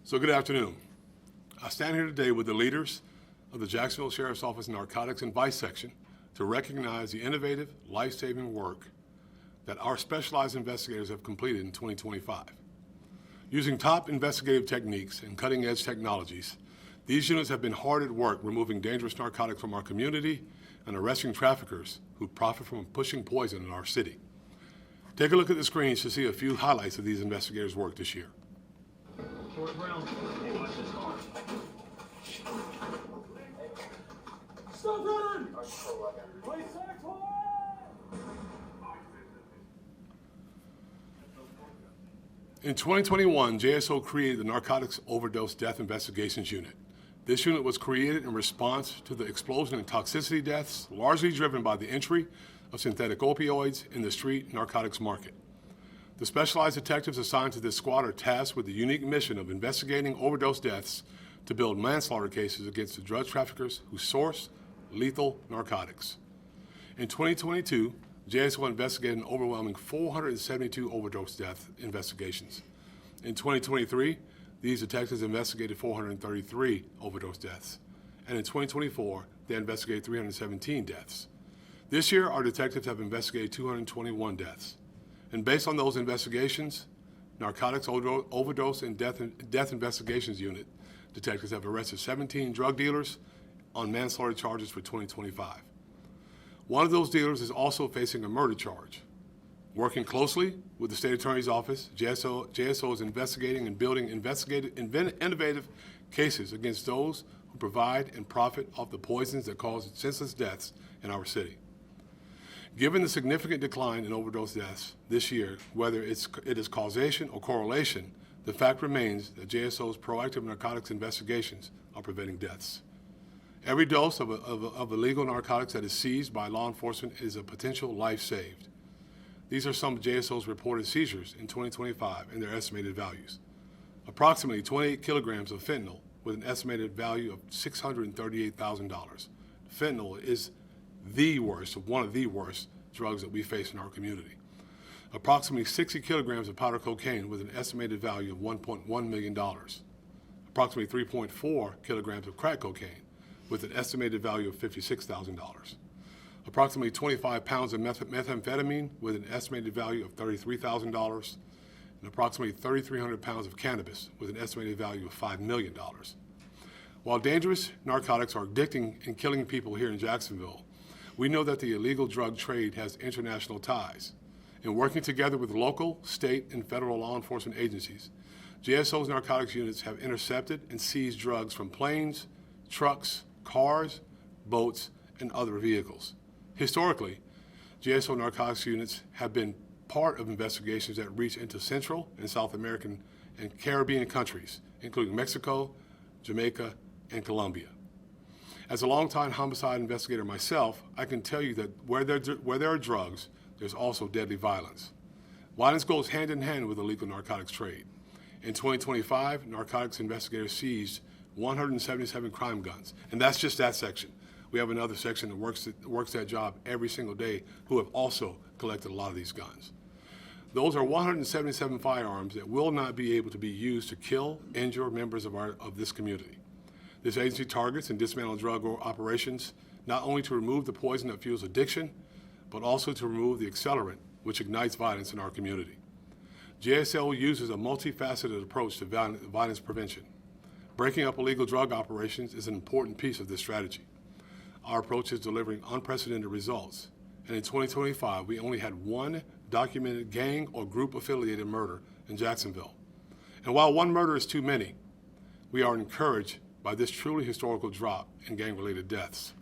So good afternoon. I stand here today with the leaders of the Jacksonville Sheriff's Office Narcotics and Vice Section to recognize the innovative, life-saving work that our specialized investigators have completed in 2025. Using top investigative techniques and cutting-edge technologies, these units have been hard at work removing dangerous narcotics from our community and arresting traffickers who profit from pushing poison in our city. Take a look at the screens to see a few highlights of these investigators' work this year. Short round. Hey, watch this car. Stop running! In 2021, JSO created the Narcotics Overdose Death Investigations Unit. This unit was created in response to the explosion in toxicity deaths, largely driven by the entry of synthetic opioids in the street narcotics market. The specialized detectives assigned to this squad are tasked with the unique mission of investigating overdose deaths to build manslaughter cases against the drug traffickers who source lethal narcotics. In 2022, JSO investigated an overwhelming 472 overdose death investigations. In 2023, these detectives investigated 433 overdose deaths. And in 2024, they investigated 317 deaths. This year, our detectives have investigated 221 deaths. And based on those investigations, Narcotics Overdose and Death Investigations Unit detectives have arrested 17 drug dealers on manslaughter charges for 2025. One of those dealers is also facing a murder charge. Working closely with the State Attorney's Office, JSO is investigating and building innovative cases against those who provide and profit off the poisons that cause senseless deaths in our city. Given the significant decline in overdose deaths this year, whether it is causation or correlation, the fact remains that JSO's proactive narcotics investigations are preventing deaths. Every dose of illegal narcotics that is seized by law enforcement is a potential life saved. These are some of JSO's reported seizures in 2025 and their estimated values. Approximately 28 kilograms of fentanyl with an estimated value of $638,000. Fentanyl is one of the worst drugs that we face in our community. Approximately 60 kilograms of powder cocaine with an estimated value of $1.1 million. Approximately 3.4 kilograms of crack cocaine with an estimated value of $56,000. Approximately 25 pounds of methamphetamine with an estimated value of $33,000, and approximately 3,300 pounds of cannabis with an estimated value of $5 million. While dangerous narcotics are addicting and killing people here in Jacksonville, we know that the illegal drug trade has international ties. In working together with local, state, and federal law enforcement agencies, JSO's narcotics units have intercepted and seized drugs from planes, trucks, cars, boats, and other vehicles. Historically, JSO narcotics units have been part of investigations that reach into Central and South American and Caribbean countries, including Mexico, Jamaica, and Colombia. As a longtime homicide investigator myself, I can tell you that where there are drugs, there's also deadly violence. Violence goes hand in hand with the illegal narcotics trade. In 2025, narcotics investigators seized 177 crime guns, and that's just that section. We have another section that works that job every single day who have also collected a lot of these guns. Those are 177 firearms that will not be able to be used to kill, injure members of this community. This agency targets and dismantles drug operations not only to remove the poison that fuels addiction, but also to remove the accelerant which ignites violence in our community. JSL uses a multifaceted approach to violence prevention. Breaking up illegal drug operations is an important piece of this strategy. Our approach is delivering unprecedented results. And in 2025, we only had one documented gang or group affiliated murder in Jacksonville. And while one murder is too many, we are encouraged by this truly historical drop in gang-related deaths.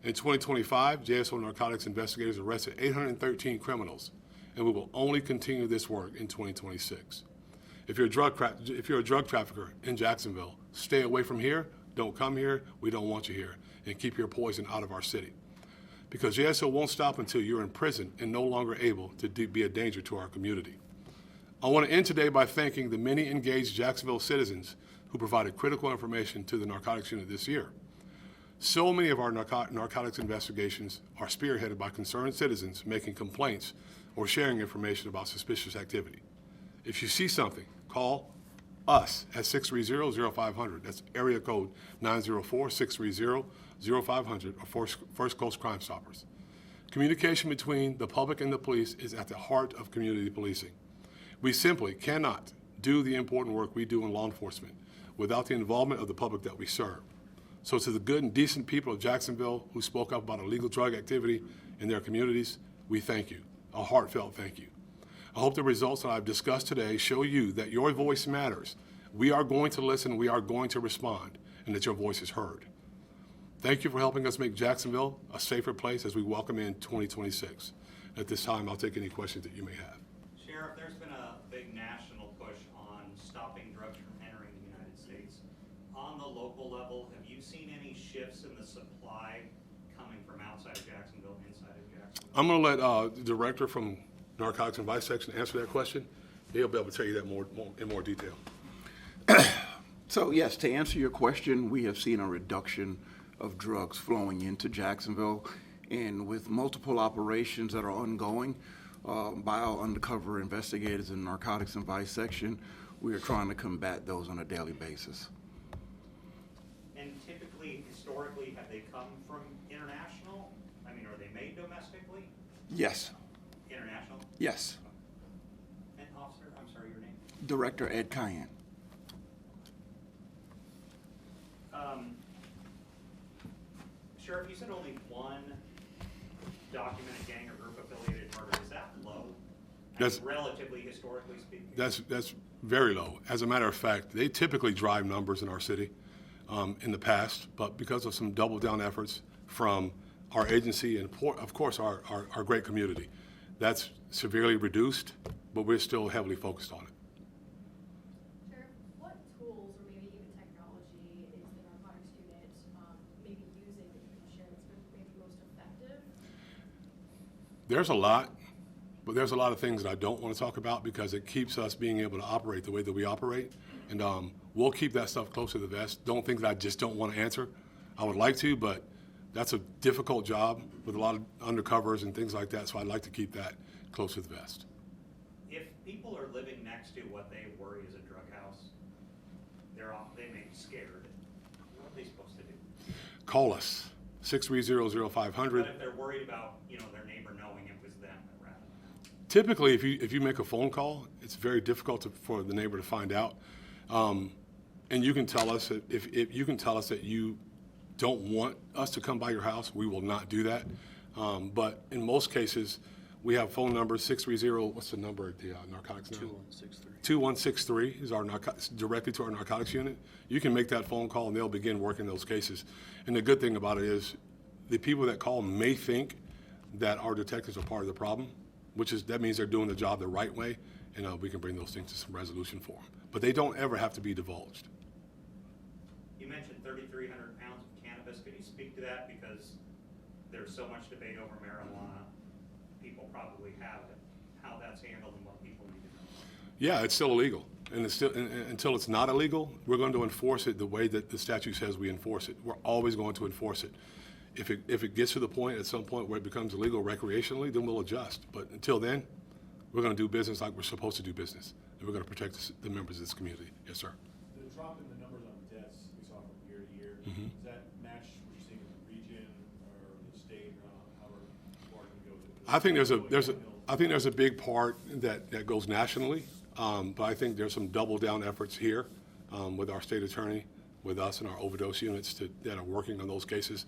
In 2025, JSO narcotics investigators arrested 813 criminals, and we will only continue this work in 2026. If you're a drug trafficker in Jacksonville, stay away from here, don't come here, we don't want you here, and keep your poison out of our city. Because JSO won't stop until you're in prison and no longer able to be a danger to our community. I want to end today by thanking the many engaged Jacksonville citizens who provided critical information to the narcotics unit this year. So many of our narcotics investigations are spearheaded by concerned citizens making complaints or sharing information about suspicious activity. If you see something, call, us at 630-0500. That's area code 904-630-0500 or First Coast Crime Stoppers. Communication between the public and the police is at the heart of community policing. We simply cannot do the important work we do in law enforcement without the involvement of the public that we serve. So to the good and decent people of Jacksonville who spoke up about illegal drug activity in their communities, we thank you, a heartfelt thank you. I hope the results that I've discussed today show you that your voice matters. We are going to listen, we are going to respond, and that your voice is heard. Thank you for helping us make Jacksonville a safer place as we welcome in 2026. At this time, I'll take any questions that you may have. Sheriff, there's been a big national push on stopping drugs from entering the United States. On the local level, have you seen any shifts in the supply coming from outside of Jacksonville, inside of Jacksonville? I'm going to let the director from Narcotics Vice Section answer that question. He'll be able to tell you that in more detail. So yes, to answer your question, we have seen a reduction of drugs flowing into Jacksonville, and with multiple operations that are ongoing by our undercover investigators in Narcotics and Vice Section, we are trying to combat those on a daily basis. And typically, historically, have they come from international? I mean, are they made domestically? Yes. International? Yes. And officer, I'm sorry, your name? Director Ed Cayenne. Sheriff, you said only one documented gang or group affiliated murder. Is that low? That's relatively, historically speaking. That's very low. As a matter of fact, they typically drive numbers in our city in the past, but because of some double down efforts from our agency and of course our great community, that's severely reduced, but we're still heavily focused on it. Sheriff, what tools or maybe even technology is the narcotics unit maybe using that you can share that's been maybe most effective? There's a lot, but there's a lot of things that I don't want to talk about because it keeps us being able to operate the way that we operate. And we'll keep that stuff close to the vest. Don't think that I just don't want to answer. I would like to, but that's a difficult job with a lot of undercovers and things like that, so I'd like to keep that close to the vest. If people are living next to what they worry is a drug house, they may be scared. What are they supposed to do? Call us, 630-0500. But if they're worried about, their neighbor knowing it was them rather than Typically, if you make a phone call, it's very difficult for the neighbor to find out. And you can tell us if you can tell us that you don't want us to come by your house, we will not do that. But in most cases, we have phone numbers 630. What's the number at the narcotics now? 2163. 2163 is our directly to our narcotics unit. You can make that phone call and they'll begin working those cases. And the good thing about it is the people that call may think that our detectives are part of the problem, that means they're doing the job the right way, and we can bring those things to some resolution for them. But they don't ever have to be divulged. You mentioned 3,300 pounds of cannabis. Could you speak to that? Because there's so much debate over marijuana. People probably have it. How that's handled and what people need to know. Yeah, it's still illegal. And until it's not illegal, we're going to enforce it the way that the statute says we enforce it. We're always going to enforce it. If it gets to the point, at some point where it becomes illegal recreationally, then we'll adjust. But until then, we're going to do business like we're supposed to do business. And we're going to protect the members of this community. Yes, sir. The drop in the numbers on deaths we saw from year to year, does that match what you're seeing in the region or the state, or however far it can go? I think there's a big part that goes nationally, but I think there's some double down efforts here with our state attorney, with us and our overdose units that are working on those cases.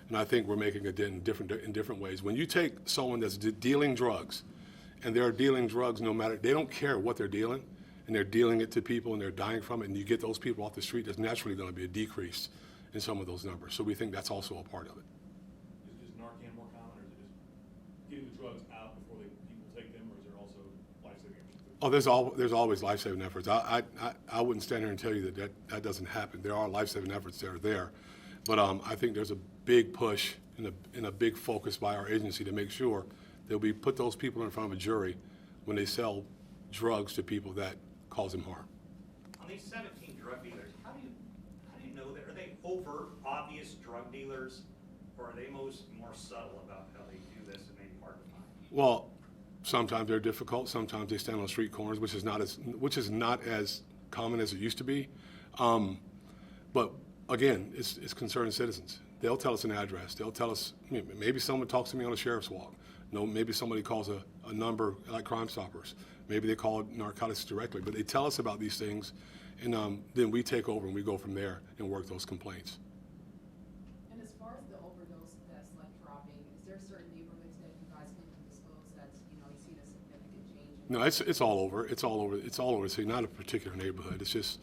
And I think we're making a dent in different ways. When you take someone that's dealing drugs, and they're dealing drugs they don't care what they're dealing, and they're dealing it to people and they're dying from it, and you get those people off the street, there's naturally going to be a decrease in some of those numbers. So we think that's also a part of it. Is Narcan more common, or is it just getting the drugs out before people take them, or is there also life-saving efforts? Oh, there's always life-saving efforts. I wouldn't stand here and tell you that doesn't happen. There are life-saving efforts that are there. But I think there's a big push and a big focus by our agency to make sure that we put those people in front of a jury when they sell drugs to people that cause them harm. On these 17 drug dealers, how do you know that? Are they overt, obvious drug dealers, or are they more subtle about how they do this and maybe hard to find? Well, sometimes they're difficult. Sometimes they stand on street corners, which is not as common as it used to be. But again, it's concerning citizens. They'll tell us an address. They'll tell us, maybe someone talks to me on a sheriff's walk. No, maybe somebody calls a number like Crime Stoppers. Maybe they call narcotics directly, but they tell us about these things, and then we take over and we go from there and work those complaints. And as far as the overdose deaths like dropping, is there certain neighborhoods that you guys can disclose that's, you know, you've seen a significant change? No, it's all over. It's all over. It's all over. So not a particular neighborhood. It's just,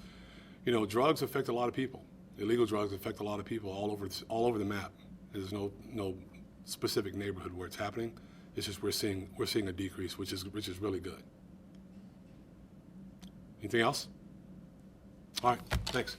drugs affect a lot of people. Illegal drugs affect a lot of people all over the map. There's no specific neighborhood where it's happening. It's just we're seeing a decrease, which is really good. Anything else? All right. Thanks.